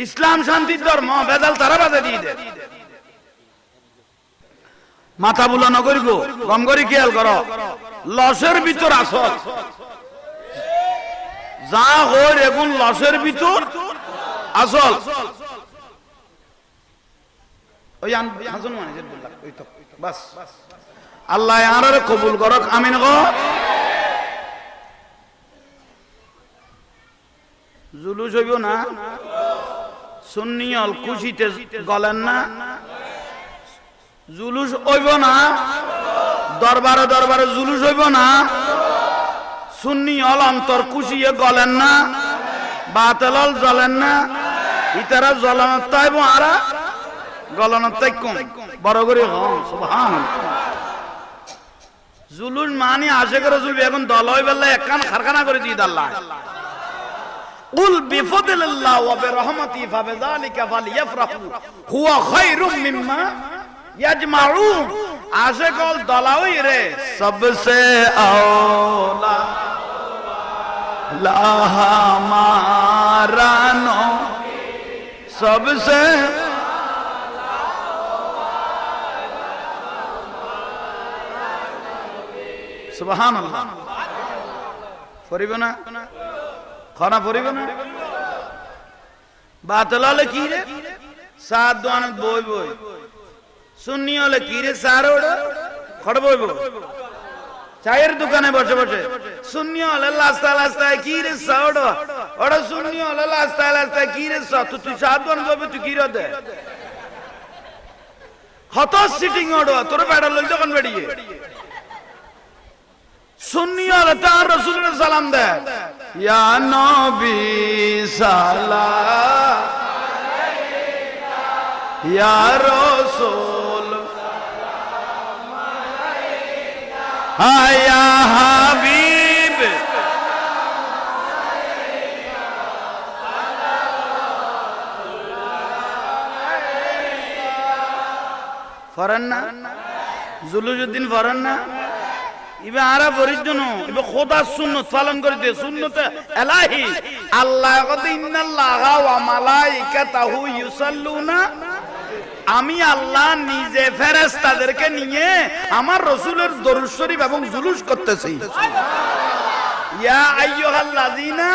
ইসলাম শান্তির ধর্ম, বেদাল তারা বাধা দিয়ে দেয়। মাথা বুলা নগরিব গম করি খেয়াল করো, লসের ভিতর আসল যা হয় এখন লসের ভিতর আসল। ওই হাসন মানে ওই তো বাস। আল্লাহ আর কবুল করক, আমিন গো। জুলুস হইব না, সুন্নি অল খুশিতে গলেন না, জুলুস হইব না, দরবারে দরবারে জুলুস হইব না, সুন্নি অল অন্তর খুশিয়ে গলেন না, বাতিল অল জ্বলেন না, ইতারা জ্বলানোর তাইব আর গলানোর তাই কম বড় করে সুবহানাল্লাহ। জুলুস মানে আশে করে জুলবি, এখন দল হয়ে বেলা একখান খারখানা করে দিয়ে আল্লাহ। কুল বিফদলিল্লাহ ওয়া বিরহমাতিহি ফাবিযালিকা ফালইফরাহু হুয়া খায়রুম মিম্মা ইয়াজমাউন। আশে কল দলাওই রে সবসে আওলা লাহামারানো সবসে সুবহানাল্লাহ। পড়িব না খানা পড়িব না, বাতিল হলে কি রে সাত দোয়ানত বই বই, সুন্নি হলে কি রে সার ওড় খড় বইব, চায়ের দোকানে বসে বসে। সুন্নি হলে লাস্তা লাস্তায় কি রে সাউড ওড়, সুন্নি হলে লাস্তায় লাস্তায় কি রে সা। তুই সাত দোয়ানত বইবে, তুই কি রদে হত সিটিং ওড় তোর বেড়া লই দোকান বেড়িয়ে। সুন্নি হলে তার রাসূলের সালাম দেয়, ইয়া নবী সালাম আলাইকা, ইয়া রাসূল সালাম আলাইকা, ইয়া হাবিব সালাম আলাইকা, সালাওয়াতুল্লাহ আলাইকা। ফরন না জুলুজউদ্দিন ফরন না ইবে আরা পরিজন ইবে খোদা সুন্নাত পালন করে দে, সুন্নতে ইলাহি। আল্লাহ কত ইন্নাল্লাহা ওয়া মালাইকাতাহু ইউসাল্লুনা, আমি আল্লাহ নিজে ফেরেশতাদেরকে নিয়ে আমার রাসূলের দরুদ শরীফ এবং জুলুস করতেছি। ইয়া আইয়ুহাল্লাযিনা,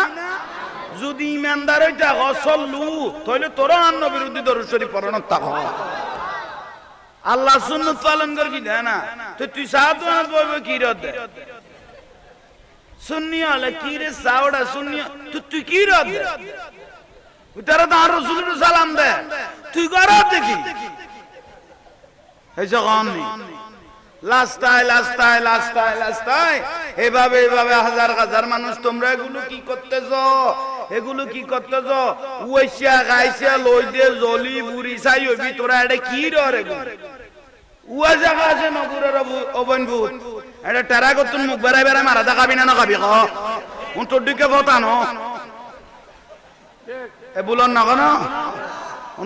যদি ঈমানদার হইতা গসল্লু তাহলে তোরা নবীর উদ্দি দরুদ শরীফ পড়ানো তাক। আল্লাহ সুন্নাত পালন করবি না তো তুই সাত দোয়ানত বইবে কি রদ সুন্নি হলে কি রে সাওড়া সুন্নি তুই কি রদ তারা তো আর রাসূলের সালাম দে, তুই করো দেখি এই জগন লাস্টায় লাস্টায় লাস্টায় লাস্টায় এভাবে এভাবে হাজার হাজার মানুষ। তোমরা এগুলো কি করতেছো, এগুলো কি করতেছো? ওইসা গাইসা লই দে জলি বুড়ি চাই হইবি তোরা, এটা কি রে? উয়া জায়গা আছে নগুরের অবনভূত, এটা টেরা করতুন মুখ বেড়াই বেড়াই মারা দেখাবি না খাবি ক তোর দিকে ফতানো এ বুলন না কেন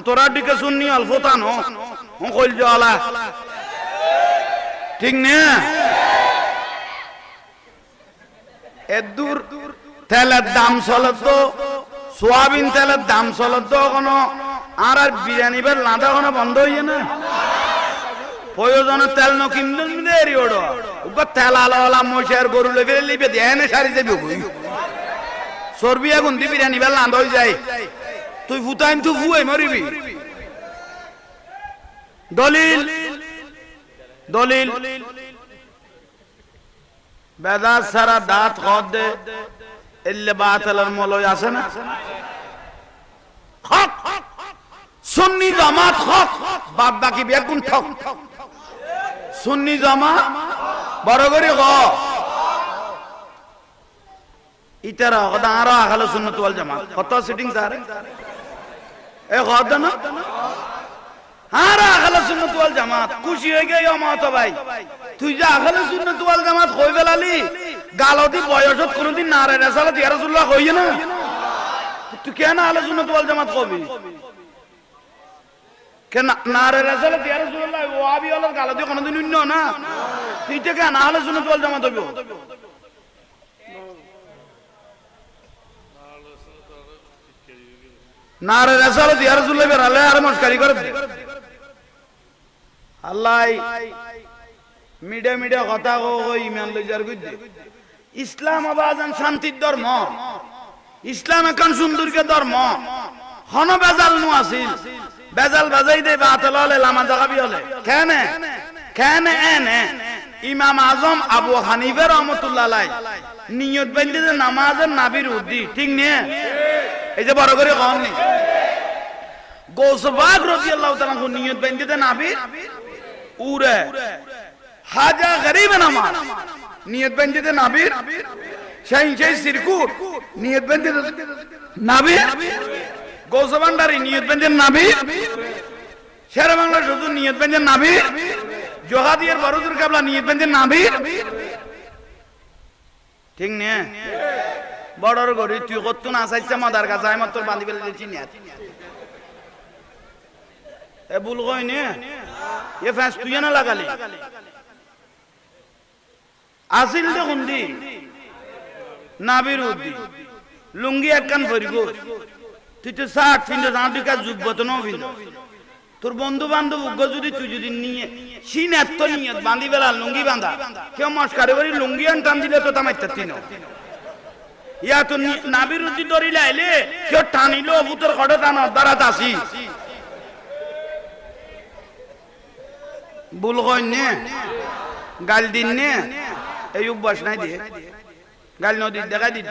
তোরার দিকে শুননি অল্প তানো কইল জলা ঠিক না? এদুর তেলের দাম চলে তো, সোয়াবিন তেলের দাম চলে তো কোনো, আর আর বিরিয়ানি বের লাঁদা কোনো বন্ধ হইয়ে না। প্রয়োজনে তেল নকিমদিন দেরি ওড়ো তেল আলা মশার গরু লেবে লিবে দেনে সারি দেবে চর্বি এখন দি বিরিয়ানি বের লাঁদা হয়ে যায়, তুই ফুটাইন তুই ফুয়ে মরিবি। দলিল দলিল বেদাত সারা দাঁত খদ দে এলে বাতিলের মলয় আছে না? হক সুন্নি জামাত হক, বাদ বাকি বেগুন ঠক। সুন্নি জামাত বড় করে গ ইতারা কদা আরো আখালো সুন্নাত ওয়াল জামাত কত সিটিং স্যার এ কত না আর আখালো সুন্নাত ওয়াল জামাত খুশি হয়ে গেই মাত ভাই। তুই যে আখালো সুন্নাত ওয়াল জামাত কই ফেলালি গালতি বয়সত কোনদিন নারে রাসালাত ইয়া রাসূলুল্লাহ কইয়ে না, তুই কেন আহলে সুন্নাত ওয়াল জামাত কবি কেন? নারে রাসালাত ইয়া রাসূলুল্লাহ ওয়াহাবি ওয়ালার গালতি কোনদিন উন্ন না, তুই তো কেন আহলে সুন্নাত ওয়াল জামাত হইব? নারে রাসালত ইয়া রাসূলুল্লাহ বেরালে আর মস্কারি করে আল্লাহ মিডিয়া মিডিয়া কথা কো ইমান লইজার কইতে ইসলাম আবাজান শান্তির ধর্ম ইসলাম এখন সুন্দরকে ধর্ম হন বেজাল নু আছিল বেজাল বাজাই দে বাতিল হলে লামা জাগাবি হলে কেন কেন এনে ইমাম আজম আবু হানিফা রাহমাতুল্লাহ আলাইহি নিয়ত বান্ধে নামাজের নাবির উদ্দি ঠিক নে এই যে বড় করে কম নি গৌসবাগ রাদিয়াল্লাহু তাআলা কো নিয়ত বান্ধে নাবির উরে হাজা গরিব নামাজ নিয়ত বান্ধে নাবির সেই সেই সিরকুট নিয়ত বান্ধে নাবির গৌসবান্ডারি নিয়ত বান্ধে নাবির শের বাংলা শুধু নিয়ত বান্ধে নাবির জোহাদিয়ার বড়জুর কাবলা নিয়ত বান্ধে নাবির ঠিক নে বড়র গরি তুই কত না চাইছে মাদার কাছে আমি তোর বাঁধি ফেলে দিচ্ছি না এ ভুল কই নে এ ফ্যাস তুই না লাগালি আসিল দেখুন দি নাবির উদ্দি লুঙ্গি একখান ফরিব তুই তো শার্ট ফিন্দে জানা তুই কাজ যুগবত ন ফিন্দ তোর বন্ধু বান্ধব উগ্র যদি তুই যদি নিয়ে সিন এত নিয়ে বাঁধি বেলা লুঙ্গি বাঁধা কেউ মস্কারে করি লুঙ্গি আন টান দিলে তো তামাইতে তিন ইয়া তো নাবির উদ্দি ধরিলে আইলে কেউ টানিল ভূতর খড়ে টান দ্বারাত আসি ভুল কই নে গাল দিন নে এই অভ্যাস নাই দিয়ে গাল নদী দেখা দিন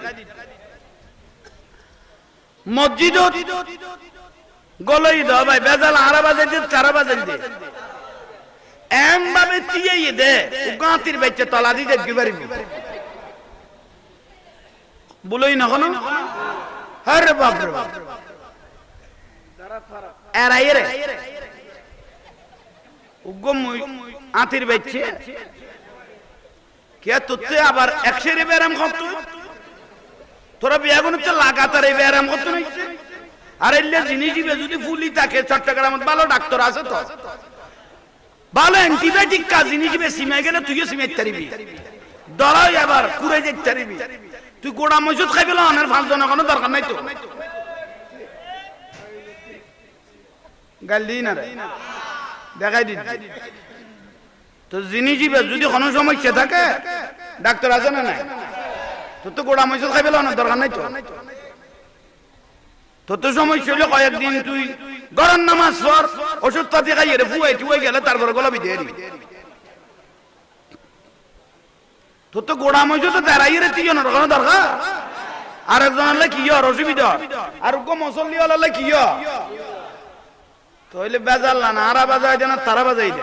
মসজিদ গলই দাও ভাই বেজাল আরা বাজে দে চারা বাজে দে এম ভাবে চিয়ে দে গাঁতির বেচে তলা দি দেখবি পারবি বলই না কোন আরে বাপ রে বাপ এরাই রে উগম আতির বেচে কে তুতে আবার 100 রে ব্যারাম কত তোরা বিয়াগুন তো লাগাতার এই ব্যারাম কত নাই আর এলে জিনিস দিবে যদি ফুলি থাকে চট্টগ্রামত ভালো ডাক্তার আছে তো ভালো অ্যান্টিবায়োটিক কাজ জিনিস দিবে সিমে গেলে তুইও সিমে তারিবি ডরাই আবার কুড়ে যেতে তারিবি তুই গোড়া মজুদ খাইবে না অনেক ফাঁস জন কোনো দরকার নাই তো গাল দিই না রে দেখাই দিন তো জিনিস দিবে যদি কোনো সমস্যা থাকে ডাক্তার আছে না নাই তোর তো গোড়া মজুদ খাইবে না দরকার নাই তো তোর তো সমস্যা হলো কয়েকদিন তুই গরম নামাজ পড় ওষুধ পাতি খাইয়ে রে ফুয়াই টুয়াই গেলে তারপর গোলাপি দিয়ে দিবি তোর তো গোড়া মজুদ তো দাঁড়াইয়ে রে তিন কোনো দরকার আর একজন হলে কি হর অসুবিধা আর মসল্লি হলে কি তাহলে বেজাল না আরা বাজাই দেন তারা বাজাই দে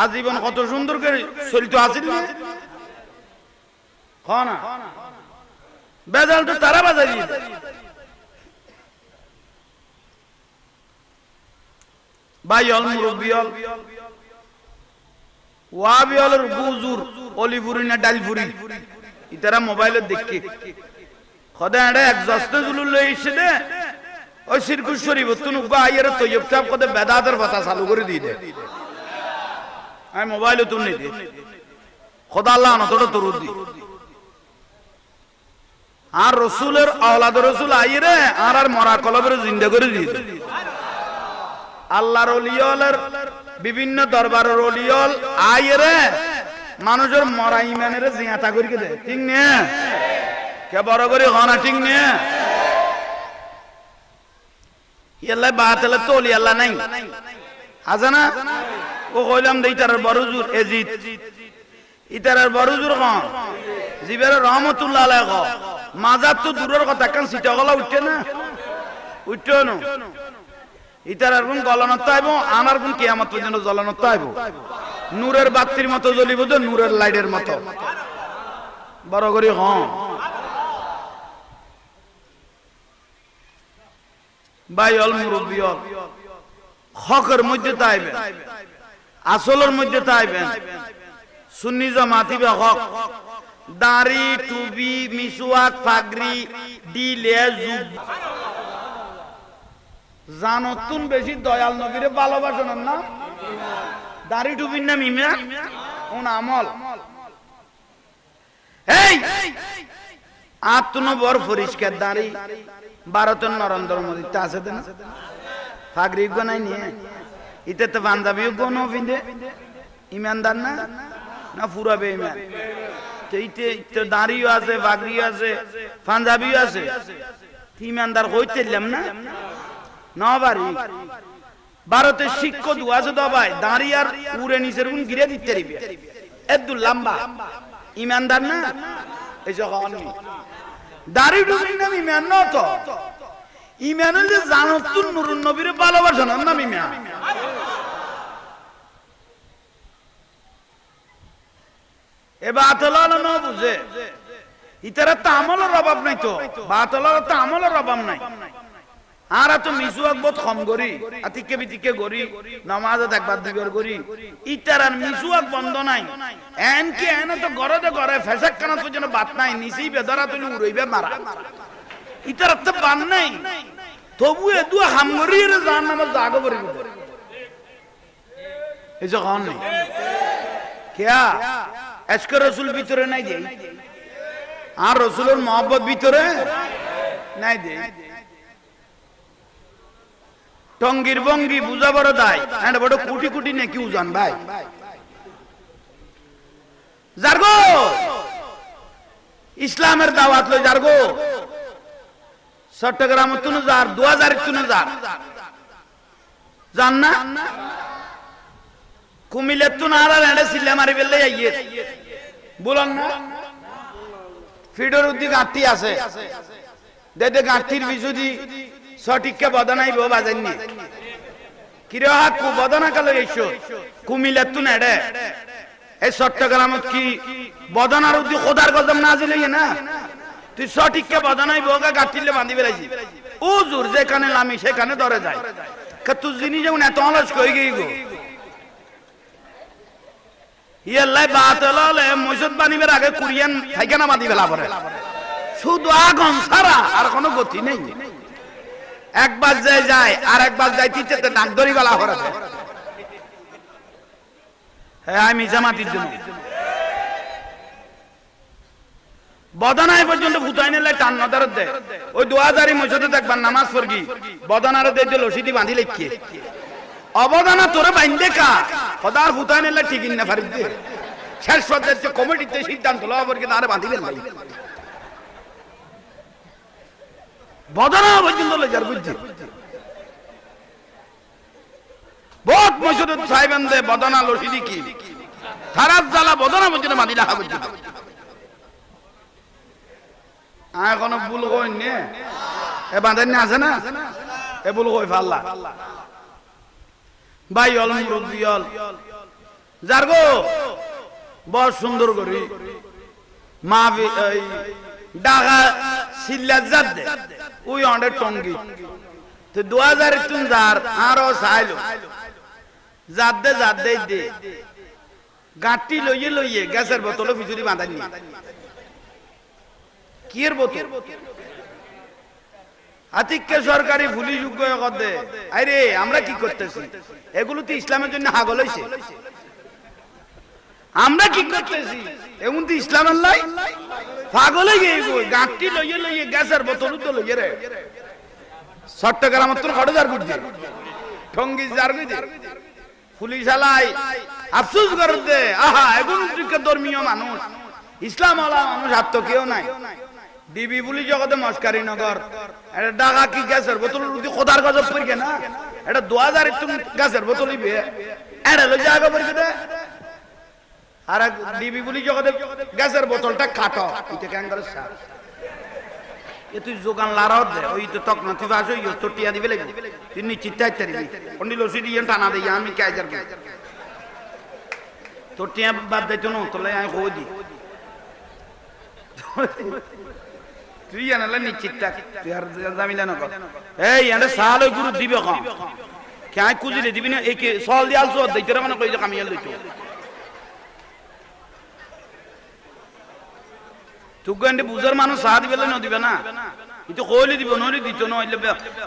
আজীবন কত সুন্দর করে চলিত আসিল না না বেজাল তো তারা বাজাই দিয়ে ভাইল মুরব্বিয়ল ওয়াবিয়লের বুজুর অলিপুরি না ডালপুরি ইতারা মোবাইলত দেখি খদা এডা এক জস্তে জুলুল লইছে দে ওই সিরকুশ শরীফ তুন উগা আইয়ার তৈয়ব সাহেব কদে বেদাতের কথা চালু করে দি দে আমি মোবাইলে তুন নি দে খোদা আল্লাহ না তোর তরুদ দি আর রাসূলের আওলাদ রাসূল আইরে আর মরা কলবের জিন্দা করে দি দে আল্লাহর ওলিয়লের বিভিন্ন দরবারের ওলিয়ল আইরে মানুষের মরা ইমানের জিয়াতা করিকে দে ঠিক নে কে বড় করে হনা ঠিক নে ইয়াল্লা বাতেলে তোলি আল্লাহ নাই আজানা ও কইলাম দে ইতার বড়জুর এজিদ ইতার বড়জুর কোন জিবের রহমাতুল্লাহ আলাইহি ক মাজার তো দূরের কথা কান সিটা গলা উঠে না উঠতো না ইতার আর কোন গলনত আইব আমার কোন কিয়ামত পর্যন্ত জ্বলনত আইব নূরের বাতির মতো জ্বলিব তো নূরের লাইটের মতো বড় করে ভাইল মুরব্বিয়ল হকের মধ্যে তাইবেন আসলের মধ্যে তাইবেন সুন্নি জামাতি বা হক দাড়ি টুপি মিসওয়াক পাগড়ি দিলে যুব জানতুন বেশি দয়াল নবীরে ভালোবাসেন না দাড়ি টুপির নাম ইমান কোন আমল এই আত্মন বড় পরিষ্কার দাড়ি ভারতের নরেন্দ্র মোদী তা আছে না ফাগরি নাই নিয়ে ইতে তো পাঞ্জাবিও কোন পিঁধে ইমানদার না না ফুরাবে ইমান দাঁড়িও আছে বাগরিও আছে পাঞ্জাবিও আছে ইমানদার হইতেলাম না নবারি ভারতের শিক্ষক আছে দবাই দাঁড়িয়ে আর উড়ে নিচের গুণ গিরে দিতে দিবে এদুল লম্বা ইমানদার না এই যখন দাড়ি ডুবি নাম ইমান ন তো ইমান হলে জানো তুন নুরুন নবীর ভালোবাসা নাম ইমান এবার আতলাল না বুঝে ইতারা তো আমলের অভাব নাই তো বাতলার তো আমলের অভাব নাই আর তো মিসুয়াক বহুত কম করি আতিকে বিতিকে করি নামাজত একবার দুইবার করি ইতারার মিসুয়াক বন্ধ নাই এন কি এন তো গরদে গরে ফেসাক কানা তো যেন বাত নাই নিচেই বেদরা তুলি উড়ইবে মারা ইতারার তো বান নাই তবু এদু হামগরি রে জান নামাজ জাগো করি এই যে কোন নেই কিয়া আজকে রাসূল ভিতরে নাই দেই আর রাসূলের মহব্বত ভিতরে নাই দেই টঙ্গির বঙ্গি বুঝা বড় দায় এন্ড বড় কোটি কোটি নাকি উজান ভাই জারগো ইসলামের দাওয়াত লই জারগো চট্টগ্রাম তুন জার 2000 তুন জার জান না কুমিল্লা তুন আর এন্ড সিল্লা মারি বেলে আইয়ে বলন না ফিডর উদ্দি গাঁটি আছে দেদে গাঁটির বিশুদি সঠিককে বদনাইব বাজাইনি কিরে হাত কু বদনা কালে এসো কুমিল্লা তুন এডে এই চট্টগ্রামত কি বদনার উদ্দি খোদার কদম নাজিল হইয়ে না তুই সঠিককে বদনাইব গা গাঁটিলে বাঁধি বেলাইছি ও জোর যেখানে নামি সেখানে ধরে যায় তুই জিনিস যেমন এত অলস কই গই গো ইয়াল্লাই বাতলালে মসজিদ বানিবার আগে কুরিয়ান থাইকানা বাঁধি বেলা পরে শুধু আগুন ছাড়া আর কোনো গতি নেই একবার যায় আর একবার যাইতে ডাক ধরি গলা করে হ্যাঁ আমি জামাতির জন্য বদনায় পর্যন্ত ভুতাই নিলে টান নদার দে ওই 2000 মসজিদে দেখবার নামাজ পড়গি বদনারে দে দিল রশিদি বাঁধি লেখকে অবদানা তোরে বাইন্দে কা খোদার ভুতাই নিলে ঠিক না পারি দে শেষ পর্যন্ত কমিটিতে সিদ্ধান্ত লওয়া পড়কে তারে বাঁধিবেন ভাই বদনা পর্যন্ত লজার বুঝছি বহুত মসজিদে সাহেবান দে বদনা রশিদি কি থারাত জালা বদনা পর্যন্ত বাঁধি রাখা বুঝছি এখনো ভুল কই নে এ বাঁধেন না আছে না এ ভুল কই ফাল্লা ভাই অল মুরব্বিয়ল জারগো বড় সুন্দর করি মা ঢাকা সিল্লা জাত দে ওই অন্ডে টঙ্গি তো 2000 তুন জার আরো চাইলো জাত দে দে গাঁটি লইয়ে গ্যাসের বোতলে ফিচুরি বাঁধানি কিয়ের বোতল আতিককে সরকারি ভুলি যোগ্য করতে আরে আমরা কি করতেছি এগুলো তো ইসলামের জন্য হাগল হইছে আমরা কি করতেছি এমন তো ইসলামের লাই পাগল হয়ে গিয়ে গাঁটি লইয়ে গ্যাসের বোতল তো লইয়ে রে চট্টগ্রাম তোর খড়ে যার গুড়ছে ঠঙ্গি যার গুড়ছে পুলিশ আলাই আফসোস করে দে আহা এগুলো ধর্মীয় মানুষ ইসলাম আলা মানুষ আত্ম কেউ নাই ডিবি পুলিশ জগতে মস্কারি নগর এটা ঢাকা কি গ্যাসের বোতল খোদার গজব পড়ে না এটা 2000 গ্যাসের বোতল এটা লই জায়গা পড়ে দে আর ডিবি পুলিশ জগতে গ্যাসের বোতলটা কাটো এটা কেন করে স্যার এ তুই যোগান লারাও দে ওই তো তক না তুই আসো ইয়ো তো টিয়া দিবে লাগে তুই নিশ্চিত চাইতে দিবি অন্ডি লসি দিয়ে টানা দেই আমি কাইজার কে তো টিয়া বাদ দাইতো না তোলে আমি কই দি তুই আনালে নিশ্চিত থাক তুই আর জামিলা না কর এই এন্ড সাল ওই গুরু দিবে কম কাই কুজিলে দিবি না একে সল দিয়াল সো দেইতে মানে কই যে কামিয়াল দিতো তুগন্ডে বুজার মানুষ সাথ দিবে না দিবে না ইতো কইলি দিব নলি দিত না হইলে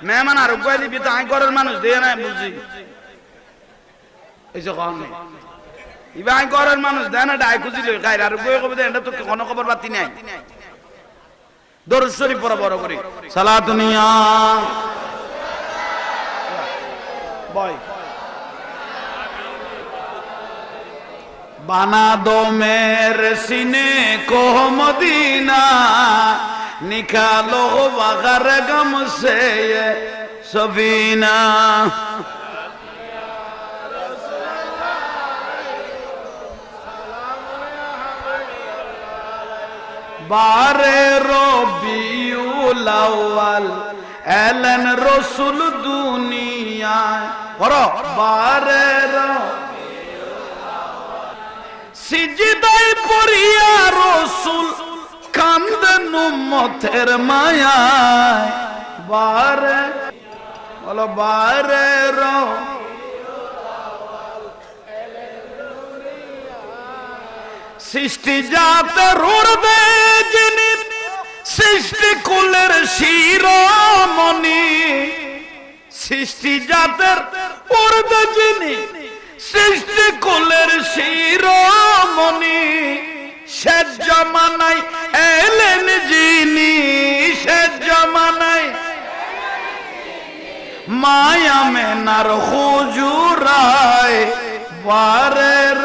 মেহমান আর কই দিবি তো আই ঘরের মানুষ দেয় না বুঝি এই যে কোন ইবা আই ঘরের মানুষ দেয় না ডাই কুজিলে গায়র আর কই কবে এটা তো কোনো খবর বাতি নাই দরুদ শরীফ পড়া বড় করে সালাতুনিয়া বয় बना दो मेरे सीने को मदीना निकालो बगैर गम से ये सफीना बारे रबीउल अव्वल एलन रसूल दुनिया बारे সিজদায় পড়িয়া রাসূল কান্দেন উম্মতের মায়ায় বারে বলো বারে সৃষ্টি জাতের উর্বে যিনি সৃষ্টি কুলের শিরোমণি সৃষ্টি জাতের উর্বে যিনি সৃষ্টি কুলের শিরোমণি শেষ জামানায় এলেন যিনি শেষ জামানায় মায়া মেনার হুজুরায় বারের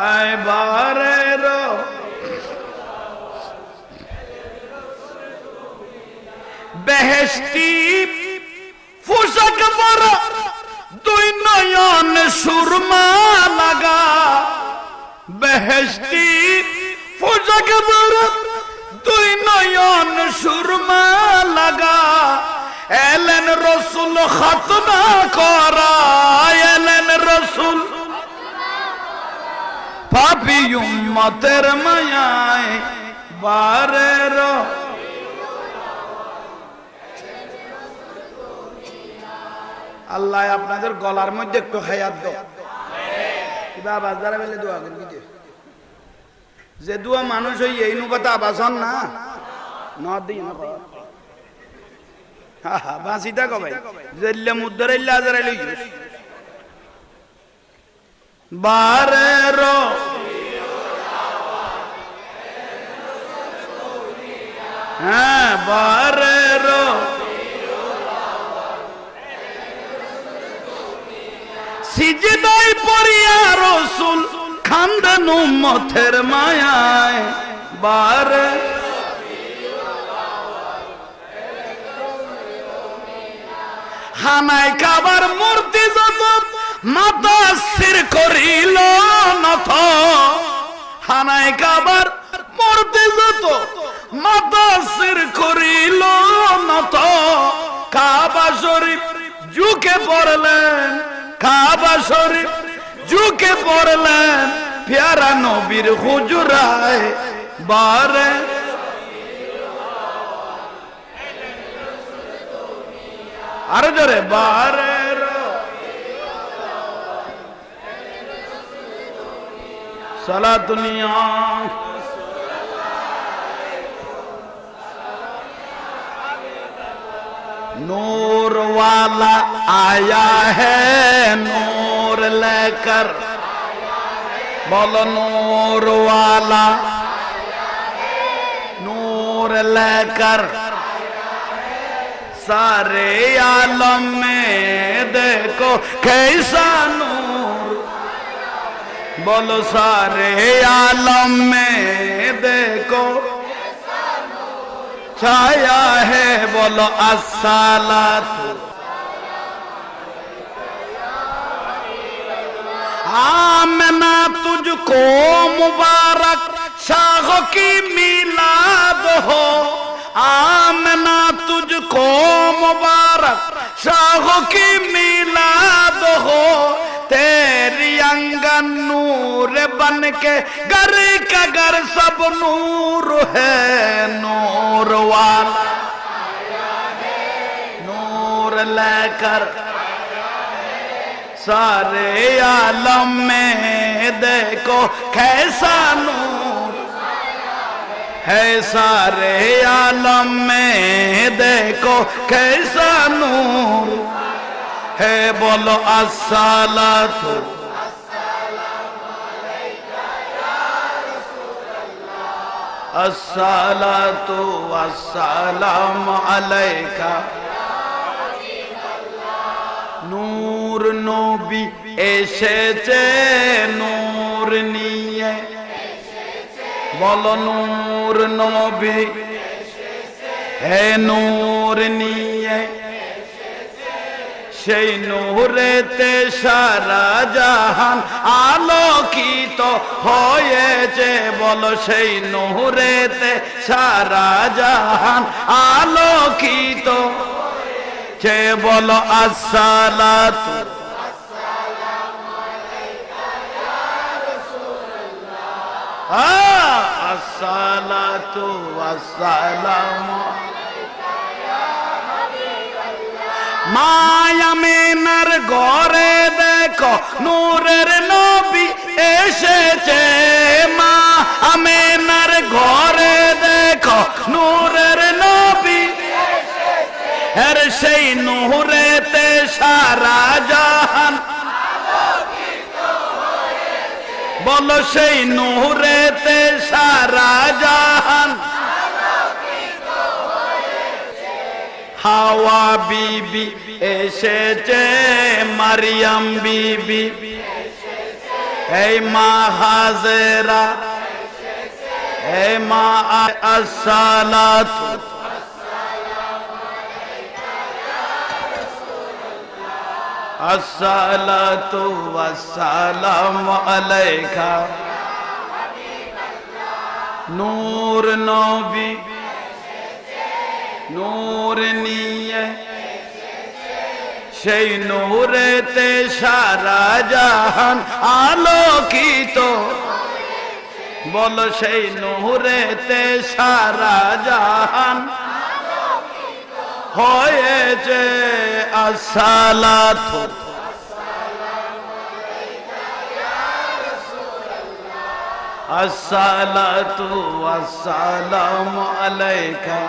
আয় বারের বেহেশতি পোশাক পরা দুই নয়ন সুরমা লাগা বেহেশতি পোশাক পরা দুই নয়ন সুরমা লাগা এলেন রাসূল খাতনা করা এলেন রাসূল পাপী উম্মতের মায়ায় বারের আল্লাহ আপনাদের গলার মধ্যে একটু হায়াত দাও বাবা যারা বেলে দোয়া করি যে দোয়া মানুষ হই এই নুবাতা আবাসন না নদিন বাঁচিটা কবে জেল্লে মুদ্দারাইল্লা আজারাইল বারের হ্যাঁ বারের সিজদায় পড়িয়া রাসূল কান্দেন উম্মতের মায়ায় বারে হানায় কাবার মূর্তি যত মাথা সির করিল নত হানায় কাবার মূর্তি যত মাথা সির করিল নত কাবা শরীফ ঝুঁকে পড়লেন কাবা শরীফ ঝুঁকে পড়লেন প্যারা নবীর হুজুরায় বারে আরো জোরে বারে সালাতুনিয়া नूर वाला आया है नूर लेकर बोलो नूर वाला नूर लेकर सारे आलम में देखो कैसा नूर बोलो सारे आलम में देखो छाया है बोलो अस्सलातु आमना तुझको मुबारक शाह की मिलाद हो आमना तुझको मुबारक शाह की मिलाद हो तेरी अंगन नूर बन के घर का घर सब नूर है नूर वाला नूर लेकर सारे आलम में देखो कैसा नूर है सारे आलम में देखो कैसा नूर है बोलो अस्सलातु আসসালাতু ওয়াসসালামু আলাইকা নূর নবী এসেছে নূর নিয়ে বলো নূর নবী হে নূর নিয়ে সেই নূরেতে সারা জাহান আলোকিত হয়েছে বলো সেই নূরেতে সারা জাহান আলোকিত হয়েছে বলো আসসালাতু আসসালাতু ওয়াসসালামু মায়া মেনার ঘরে দেখো নূরের নবী এসেছে মা আমেনার ঘরে দেখো নূরের নবী এর সেই নূরেতে সারা জাহান বলো সেই নূরেতে সারা জাহান হাওয়া বিবি এসেছে মারিয়াম বিবি এই মা হাজেরা এই মা আসসালাতু আসসালাতু ওয়াসসালামু আলাইকা নূর নবী নূর নিয়ে সেই নূরেতে সারা জাহান আলোকিত বলো সেই নূরেতে সারা জাহান হয়েছে আসসালাতু আসসালাতু ওয়াসসালামু আলাইকা